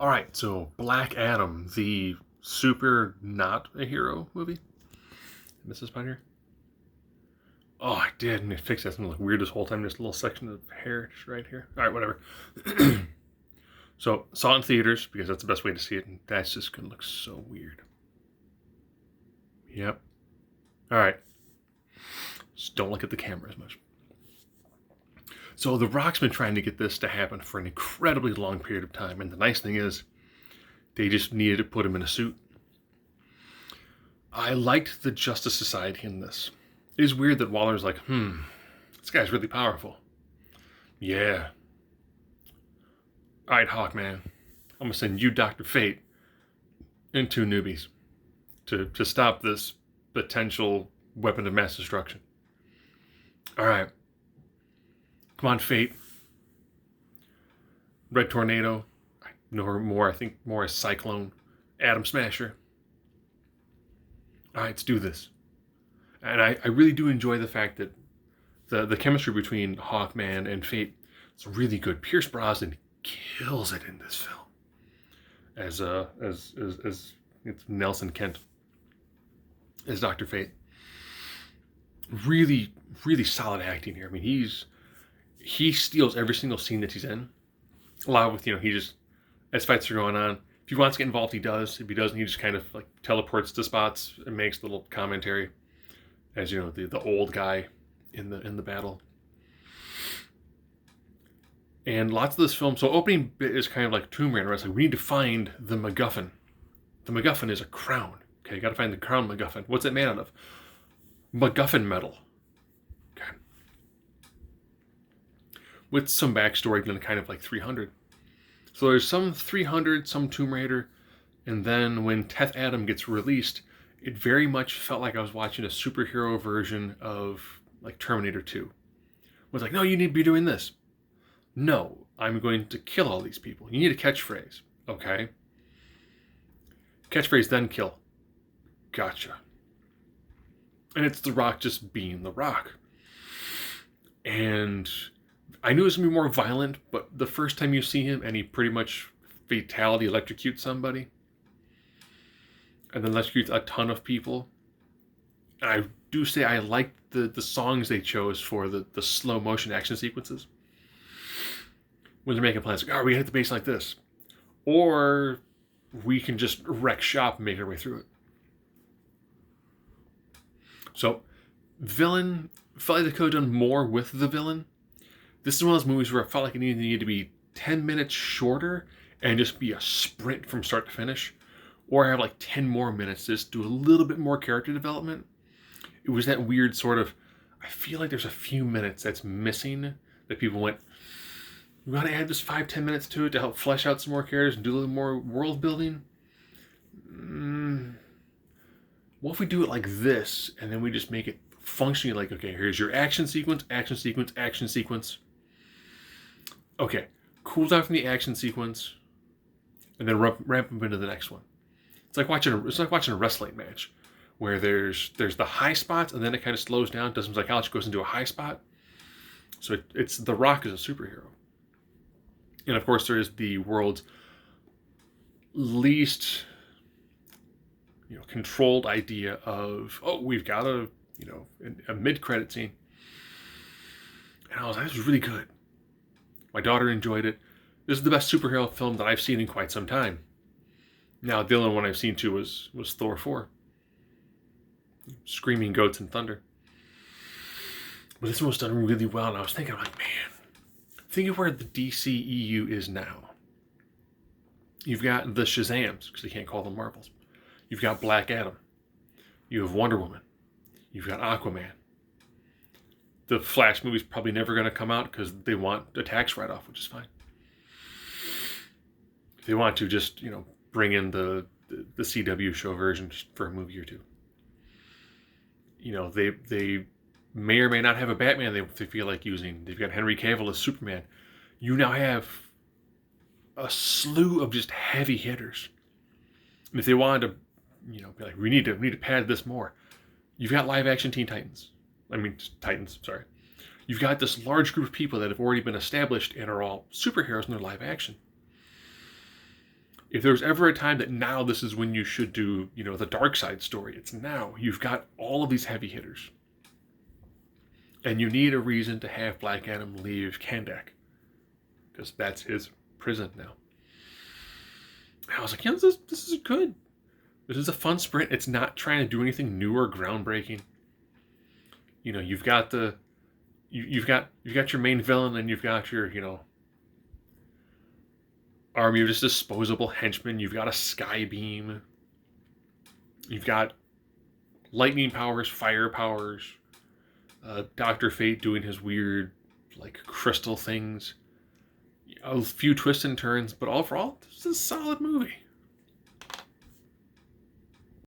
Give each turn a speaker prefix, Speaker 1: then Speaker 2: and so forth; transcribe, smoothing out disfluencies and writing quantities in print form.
Speaker 1: All right, so Black Adam, the super not a hero movie. Mrs. Spider. Oh, I did, and it fixed that. Something like weird this whole time. This little section of hair just right here. All right, whatever. So saw it in theaters because that's the best way to see it, and that's just gonna look so weird. Yep. All right. Just don't look at the camera as much. So The Rock's been trying to get this to happen for an incredibly long period of time, and the nice thing is, they just needed to put him in a suit. I liked the Justice Society in this. It is weird that Waller's like, this guy's really powerful. Yeah. All right, Hawkman, I'm gonna send you Dr. Fate and two newbies to stop this potential weapon of mass destruction. All right. Come on, Fate. Red Tornado. I know her more, I think, more as Cyclone. Atom Smasher. All right, let's do this. And I really do enjoy the fact that the chemistry between Hawkman and Fate is really good. Pierce Brosnan kills it in this film as it's Nelson Kent as Dr. Fate. Really, really solid acting here. I mean, he steals every single scene that he's in. A lot with, he just, as fights are going on, if he wants to get involved, he does. If he doesn't, he just kind of like teleports to spots and makes a little commentary as, the old guy in the battle. And lots of this film, so opening bit is kind of like Tomb Raider. It's like, we need to find the MacGuffin. The MacGuffin is a crown. Okay, you got to find the crown MacGuffin. What's it made out of? MacGuffin metal. Okay. With some backstory, then kind of like 300. So there's some 300, some Tomb Raider, and then when Teth Adam gets released, it very much felt like I was watching a superhero version of like Terminator 2. It was like, no, you need to be doing this. No, I'm going to kill all these people. You need a catchphrase. Okay. Catchphrase, then kill. Gotcha. And it's The Rock just being The Rock. And I knew it was going to be more violent, but the first time you see him and he pretty much fatality electrocutes somebody, and then electrocutes a ton of people. And I do say I liked the songs they chose for the slow motion action sequences. When they're making plans, like, we hit the base like this. Or we can just wreck shop and make our way through it. So, villain, felt like they could have done more with the villain. This is one of those movies where I felt like it needed to be 10 minutes shorter and just be a sprint from start to finish. Or have like 10 more minutes to just do a little bit more character development. It was that weird sort of, I feel like there's a few minutes that's missing that people went, we want to add just 5-10 minutes to it to help flesh out some more characters and do a little more world building. What if we do it like this and then we just make it functionally like, okay, here's your action sequence, action sequence, action sequence. Okay, cool down from the action sequence and then ramp up into the next one. It's like watching a wrestling match where there's the high spots and then it kind of slows down, does some psychology, goes into a high spot. So it's The Rock as a superhero. And of course there is the world's least controlled idea of, we've got a mid-credit scene. And I was like, this was really good. My daughter enjoyed it. This is the best superhero film that I've seen in quite some time. Now, the only one I've seen too was Thor 4. Screaming goats and thunder. But this one was done really well, and I was thinking, like, man, think of where the DCEU is now. You've got the Shazams, because they can't call them Marvels. You've got Black Adam. You have Wonder Woman. You've got Aquaman. The Flash movie's probably never going to come out because they want a tax write-off, which is fine. If they want to just, bring in the CW show version for a movie or two. They may or may not have a Batman they feel like using. They've got Henry Cavill as Superman. You now have a slew of just heavy hitters. And if they wanted to, be like, we need to pad this more. You've got live action Titans. Sorry. You've got this large group of people that have already been established and are all superheroes in their live action. If there's ever a time that now this is when you should do, the dark side story, it's now. You've got all of these heavy hitters. And you need a reason to have Black Adam leave Kahndaq. Because that's his prison now. And I was like, this is good. This is a fun sprint. It's not trying to do anything new or groundbreaking. You've got you've got your main villain, and you've got your, army of just disposable henchmen. You've got a sky beam. You've got lightning powers, fire powers. Dr. Fate doing his weird, crystal things. A few twists and turns, but overall, this is a solid movie.